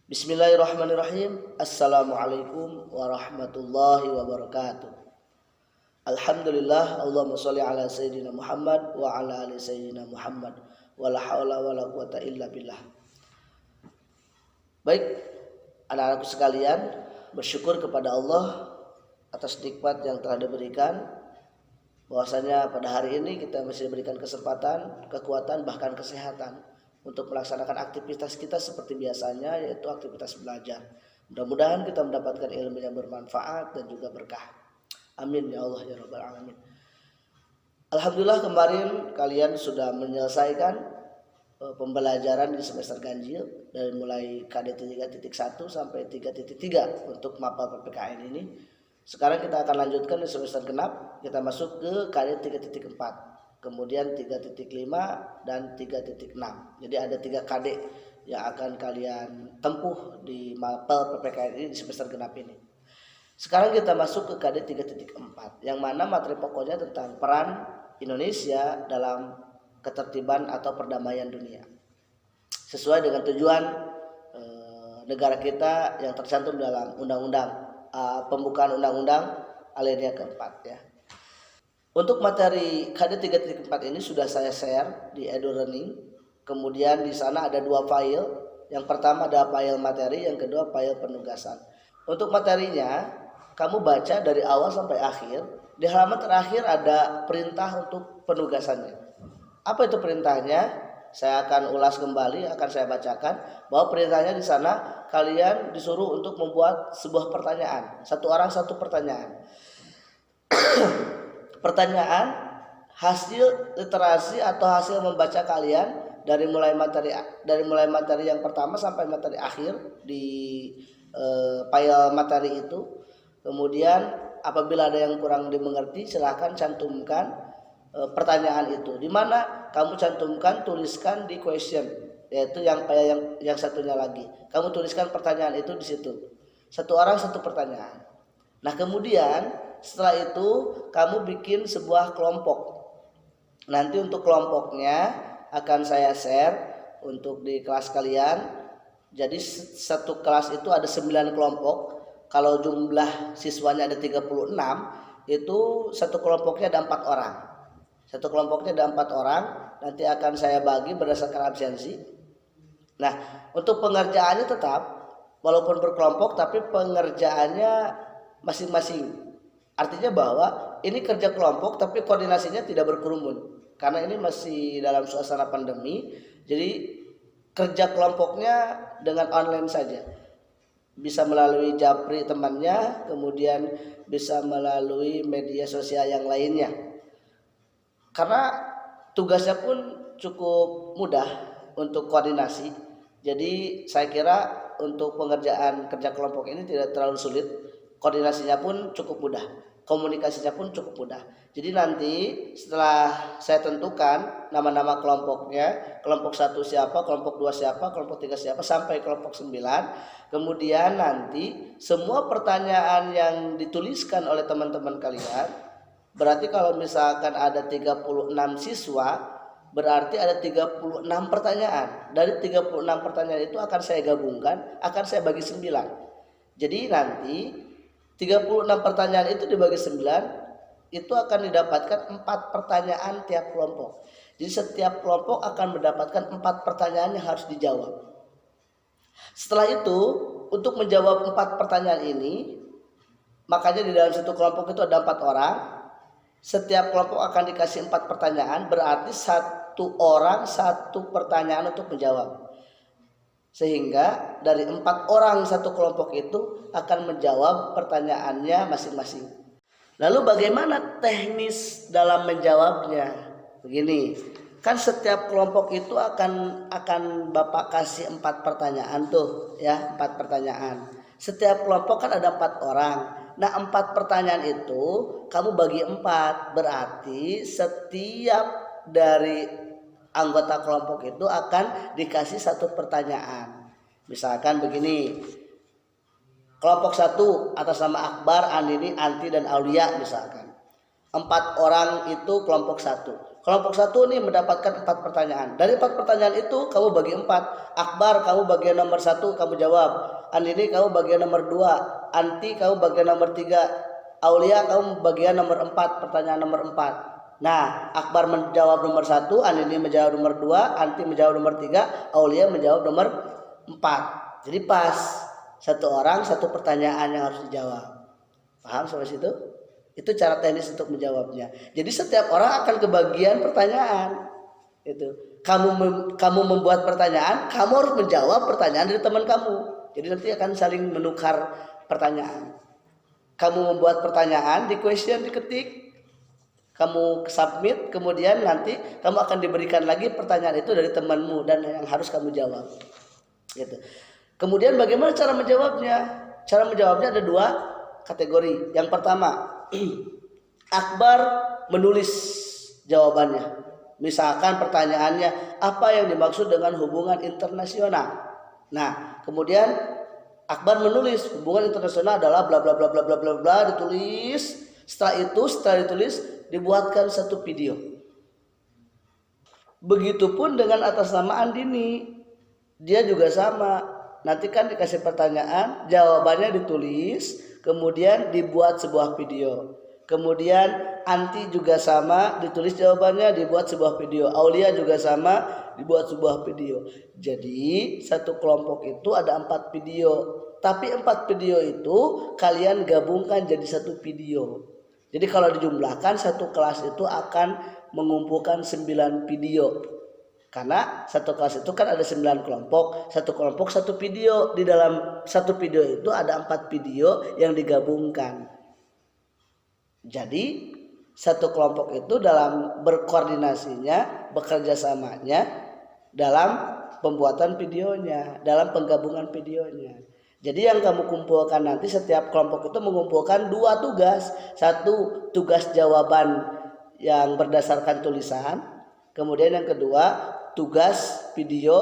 Bismillahirrahmanirrahim. Assalamualaikum warahmatullahi wabarakatuh. Alhamdulillah, Allahumma sholli ala sayyidina Muhammad wa ala ali sayyidina Muhammad. Wala haula wala quwata illa billah. Baik, anak-anakku sekalian, bersyukur kepada Allah atas nikmat yang telah diberikan, bahwasanya pada hari ini kita masih diberikan kesempatan, kekuatan, bahkan kesehatan untuk melaksanakan aktivitas kita seperti biasanya, yaitu aktivitas belajar. Mudah-mudahan kita mendapatkan ilmu yang bermanfaat dan juga berkah. Amin ya Allah ya Rabbal Alamin. Alhamdulillah, kemarin kalian sudah menyelesaikan pembelajaran di semester ganjil dari mulai KD 3.1 sampai 3.3 untuk mapel PPKN ini. Sekarang kita akan lanjutkan di semester genap, kita masuk ke KD 3.4. Kemudian 3.5 dan 3.6. Jadi ada 3 KD yang akan kalian tempuh di mapel PPKN ini di semester genap ini. Sekarang kita masuk ke KD 3.4, yang mana materi pokoknya tentang peran Indonesia dalam ketertiban atau perdamaian dunia, sesuai dengan tujuan negara kita yang tercantum dalam undang-undang pembukaan undang-undang alinea keempat ya. Untuk materi KD 3.4 ini sudah saya share di edu-learning. Kemudian di sana ada 2 file. Yang pertama ada file materi, yang kedua file penugasan. Untuk materinya, kamu baca dari awal sampai akhir. Di halaman terakhir ada perintah untuk penugasannya. Apa itu perintahnya? Saya akan ulas kembali, akan saya bacakan bahwa perintahnya di sana kalian disuruh untuk membuat sebuah pertanyaan. Satu orang satu pertanyaan. Pertanyaan hasil literasi atau hasil membaca kalian dari mulai materi yang pertama sampai materi akhir di file materi itu. Kemudian apabila ada yang kurang dimengerti, silahkan cantumkan pertanyaan itu. Di mana kamu cantumkan, tuliskan di question, yaitu yang satunya lagi. Kamu tuliskan pertanyaan itu di situ. Satu orang satu pertanyaan. Nah, kemudian setelah itu kamu bikin sebuah kelompok. Nanti untuk kelompoknya akan saya share untuk di kelas kalian. Jadi satu kelas itu ada 9 kelompok. Kalau jumlah siswanya ada 36, itu satu kelompoknya ada 4 orang. Satu kelompoknya ada 4 orang. Nanti akan saya bagi berdasarkan absensi. Nah, untuk pengerjaannya tetap walaupun berkelompok, tapi pengerjaannya masing-masing. Artinya bahwa ini kerja kelompok tapi koordinasinya tidak berkerumun. Karena ini masih dalam suasana pandemi, jadi kerja kelompoknya dengan online saja. Bisa melalui japri temannya, kemudian bisa melalui media sosial yang lainnya. Karena tugasnya pun cukup mudah untuk koordinasi. Jadi saya kira untuk pengerjaan kerja kelompok ini tidak terlalu sulit. Koordinasinya pun cukup mudah, komunikasinya pun cukup mudah. Jadi nanti setelah saya tentukan nama-nama kelompoknya, kelompok 1 siapa, kelompok 2 siapa, kelompok 3 siapa, sampai kelompok 9. Kemudian nanti semua pertanyaan yang dituliskan oleh teman-teman kalian, berarti kalau misalkan ada 36 siswa, berarti ada 36 pertanyaan. Dari 36 pertanyaan itu akan saya gabungkan, akan saya bagi 9. Jadi nanti 36 pertanyaan itu dibagi 9, itu akan didapatkan 4 pertanyaan tiap kelompok. Jadi setiap kelompok akan mendapatkan 4 pertanyaan yang harus dijawab. Setelah itu, untuk menjawab 4 pertanyaan ini, makanya di dalam satu kelompok itu ada 4 orang. Setiap kelompok akan dikasih 4 pertanyaan, berarti 1 orang 1 pertanyaan untuk menjawab. Sehingga dari 4 orang satu kelompok itu akan menjawab pertanyaannya masing-masing. Lalu bagaimana teknis dalam menjawabnya? Begini, kan setiap kelompok itu akan Bapak kasih 4 pertanyaan tuh ya, 4 pertanyaan. Setiap kelompok kan ada 4 orang. Nah, 4 pertanyaan itu kamu bagi 4, berarti setiap dari anggota kelompok itu akan dikasih 1 pertanyaan. Misalkan begini, kelompok 1 atas nama Akbar, Andini, Anti, dan Aulia misalkan. 4 orang itu kelompok 1. Kelompok 1 nih mendapatkan 4 pertanyaan. Dari 4 pertanyaan itu kamu bagi 4. Akbar kamu bagian nomor 1 kamu jawab. Andini kamu bagian nomor 2. Anti kamu bagian nomor 3. Aulia kamu bagian nomor 4, pertanyaan nomor 4. Nah, Akbar menjawab nomor 1, Andini menjawab nomor 2, Anti menjawab nomor 3, Aulia menjawab nomor 4. Jadi pas. Satu orang satu pertanyaan yang harus dijawab. Paham sampai situ? Itu cara teknis untuk menjawabnya. Jadi setiap orang akan kebagian pertanyaan. Itu. Kamu membuat pertanyaan, kamu harus menjawab pertanyaan dari teman kamu. Jadi nanti akan saling menukar pertanyaan. Kamu membuat pertanyaan di question diketik, kamu submit, kemudian nanti kamu akan diberikan lagi pertanyaan itu dari temanmu dan yang harus kamu jawab. Gitu. Kemudian bagaimana cara menjawabnya? Cara menjawabnya ada 2 kategori. Yang pertama, Akbar menulis jawabannya. Misalkan pertanyaannya, apa yang dimaksud dengan hubungan internasional? Nah, kemudian Akbar menulis hubungan internasional adalah bla bla bla bla bla bla bla, ditulis. Setelah ditulis, dibuatkan satu video. Begitupun dengan atas nama Andini. Dia juga sama. Nanti kan dikasih pertanyaan, jawabannya ditulis, kemudian dibuat sebuah video. Kemudian Anti juga sama, ditulis jawabannya, dibuat sebuah video. Aulia juga sama, dibuat sebuah video. Jadi satu kelompok itu ada 4 video. Tapi 4 video itu kalian gabungkan jadi satu video. Jadi kalau dijumlahkan satu kelas itu akan mengumpulkan 9 video. Karena satu kelas itu kan ada 9 kelompok, satu kelompok satu video. Di dalam satu video itu ada 4 video yang digabungkan. Jadi satu kelompok itu dalam berkoordinasinya, bekerja samanya dalam pembuatan videonya, dalam penggabungan videonya. Jadi yang kamu kumpulkan nanti, setiap kelompok itu mengumpulkan 2 tugas. 1 tugas jawaban yang berdasarkan tulisan, kemudian yang kedua tugas video,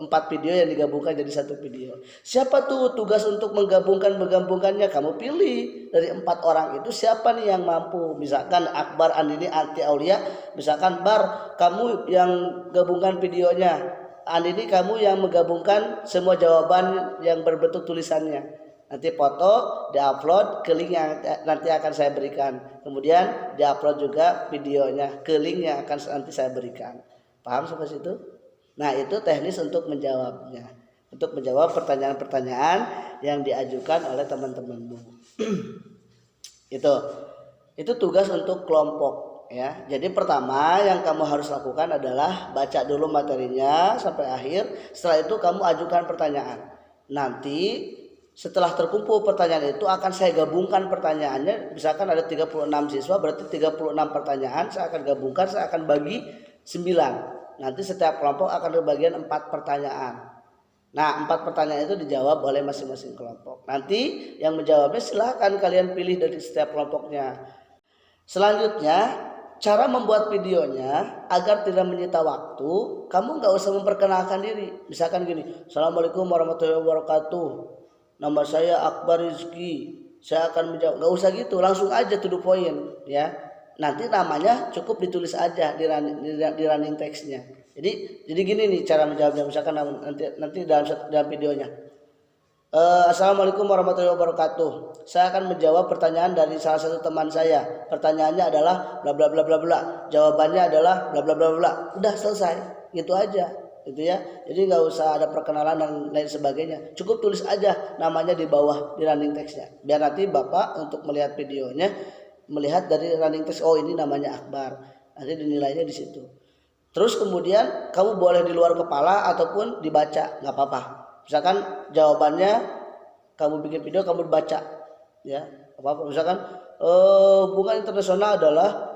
4 video yang digabungkan jadi satu video. Siapa tuh tugas untuk menggabungkannya? Kamu pilih dari 4 orang itu siapa nih yang mampu. Misalkan Akbar, Andini, Anti, Aulia. Misalkan Bar, kamu yang gabungkan videonya. Andini, kamu yang menggabungkan semua jawaban yang berbentuk tulisannya. Nanti foto, diupload ke link yang nanti akan saya berikan. Kemudian diupload juga videonya ke link yang akan nanti saya berikan. Paham sampai situ? Nah, itu teknis untuk menjawabnya. Untuk menjawab pertanyaan-pertanyaan yang diajukan oleh teman-temanmu. Itu tugas untuk kelompok ya. Jadi pertama yang kamu harus lakukan adalah baca dulu materinya sampai akhir. Setelah itu kamu ajukan pertanyaan. Nanti setelah terkumpul pertanyaan itu akan saya gabungkan pertanyaannya. Misalkan ada 36 siswa, berarti 36 pertanyaan saya akan gabungkan, saya akan bagi 9. Nanti setiap kelompok akan berbagian 4 pertanyaan. Nah, 4 pertanyaan itu dijawab oleh masing-masing kelompok. Nanti yang menjawabnya silahkan kalian pilih dari setiap kelompoknya. Selanjutnya, cara membuat videonya agar tidak menyita waktu, kamu nggak usah memperkenalkan diri. Misalkan gini, Assalamualaikum warahmatullahi wabarakatuh. Nama saya Akbar Rizky. Saya akan menjawab. Nggak usah gitu, langsung aja to the point ya. Nanti namanya cukup ditulis aja di running text-nya. Jadi gini nih cara menjawabnya. Misalkan nanti dalam videonya. Assalamualaikum warahmatullahi wabarakatuh. Saya akan menjawab pertanyaan dari salah satu teman saya. Pertanyaannya adalah bla bla bla bla bla. Jawabannya adalah bla bla bla bla. Udah selesai. Gitu aja. Gitu ya. Jadi nggak usah ada perkenalan dan lain sebagainya. Cukup tulis aja namanya di bawah di running text-nya. Biar nanti Bapak untuk melihat videonya melihat dari running text, oh ini namanya Akbar, nanti dinilainya di situ. Terus kemudian kamu boleh di luar kepala ataupun dibaca, nggak apa-apa. Misalkan jawabannya kamu bikin video kamu baca, ya apa-apa. Misalkan hubungan internasional adalah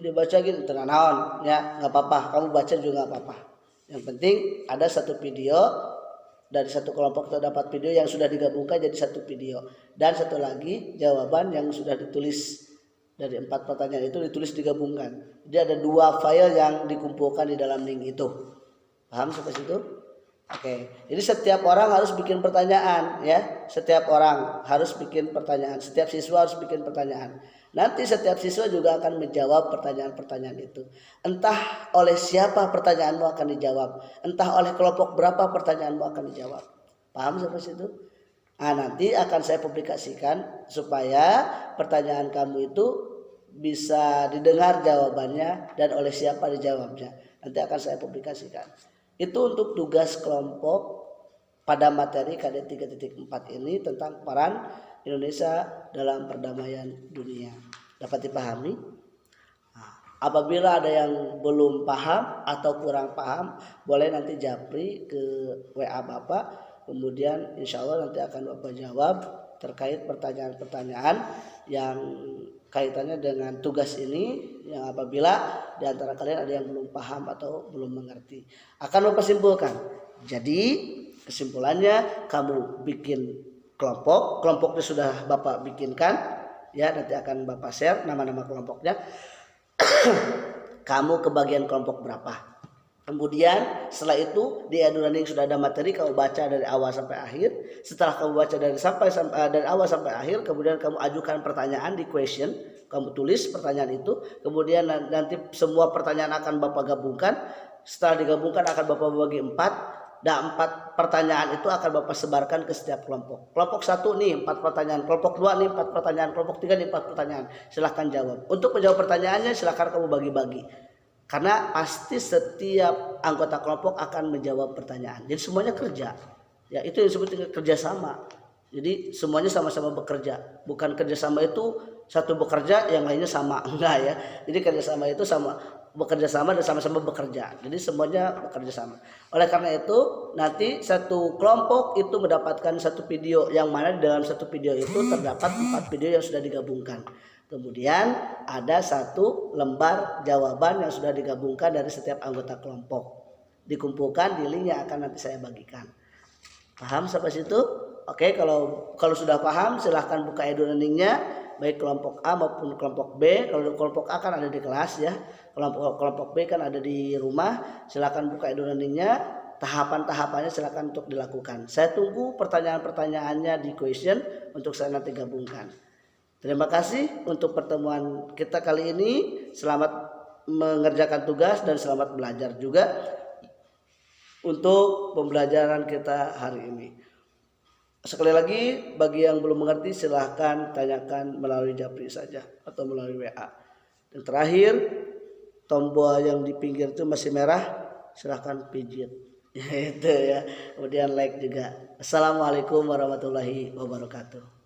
dibaca gitu, tenanawan, ya nggak apa-apa. Kamu baca juga nggak apa-apa. Yang penting ada satu video. Dari satu kelompok terdapat video yang sudah digabungkan jadi satu video. Dan satu lagi jawaban yang sudah ditulis. Dari 4 pertanyaan itu ditulis digabungkan. Jadi ada 2 file yang dikumpulkan di dalam link itu. Paham sampai situ? Oke. Jadi setiap orang harus bikin pertanyaan ya. Setiap orang harus bikin pertanyaan. Setiap siswa harus bikin pertanyaan. Nanti setiap siswa juga akan menjawab pertanyaan-pertanyaan itu. Entah oleh siapa pertanyaanmu akan dijawab, entah oleh kelompok berapa pertanyaanmu akan dijawab. Paham sampai situ? Nah, nanti akan saya publikasikan supaya pertanyaan kamu itu bisa didengar jawabannya dan oleh siapa dijawabnya. Nanti akan saya publikasikan. Itu untuk tugas kelompok pada materi KD 3.4 ini tentang peran Indonesia dalam perdamaian dunia. Dapat dipahami? Nah, apabila ada yang belum paham atau kurang paham, boleh nanti japri ke WA Bapak. Kemudian insya Allah nanti akan Bapak jawab terkait pertanyaan-pertanyaan yang kaitannya dengan tugas ini, yang apabila di antara kalian ada yang belum paham atau belum mengerti. Akan Bapak simpulkan. Jadi kesimpulannya, kamu bikin kelompoknya sudah Bapak bikinkan, ya nanti akan Bapak share nama-nama kelompoknya. Kamu ke bagian kelompok berapa? Kemudian setelah itu di e-learning sudah ada materi, kamu baca dari awal sampai akhir. Setelah kamu baca dari awal sampai akhir, kemudian kamu ajukan pertanyaan di question, kamu tulis pertanyaan itu. Kemudian nanti semua pertanyaan akan Bapak gabungkan. Setelah digabungkan akan Bapak bagi 4. Dan 4 pertanyaan itu akan Bapak sebarkan ke setiap kelompok. Kelompok 1 nih 4 pertanyaan, kelompok 2 nih 4 pertanyaan, kelompok 3 nih 4 pertanyaan. Silahkan jawab. Untuk menjawab pertanyaannya silahkan kamu bagi-bagi. Karena pasti setiap anggota kelompok akan menjawab pertanyaan. Jadi semuanya kerja. Ya, itu yang disebut dengan kerjasama. Jadi semuanya sama-sama bekerja. Bukan kerjasama itu satu bekerja yang lainnya sama. Enggak ya. Jadi kerjasama itu sama, bekerja sama dan sama-sama bekerja. Jadi semuanya bekerja sama. Oleh karena itu nanti satu kelompok itu mendapatkan satu video, yang mana di dalam satu video itu terdapat 4 video yang sudah digabungkan. Kemudian ada satu lembar jawaban yang sudah digabungkan dari setiap anggota kelompok. Dikumpulkan di link yang akan nanti saya bagikan. Paham sampai situ? Oke, kalau sudah paham silahkan buka e-learningnya, baik kelompok A maupun kelompok B. Kalau kelompok A kan ada di kelas ya, kelompok B kan ada di rumah. Silahkan buka e-learningnya, tahapan-tahapannya silahkan untuk dilakukan. Saya tunggu pertanyaan-pertanyaannya di question untuk saya nanti gabungkan. Terima kasih untuk pertemuan kita kali ini. Selamat mengerjakan tugas dan selamat belajar juga untuk pembelajaran kita hari ini. Sekali lagi, bagi yang belum mengerti silahkan tanyakan melalui japri saja atau melalui WA. Dan terakhir, tombol yang di pinggir itu masih merah, silahkan pijit. Itu ya. Kemudian like juga. Assalamualaikum warahmatullahi wabarakatuh.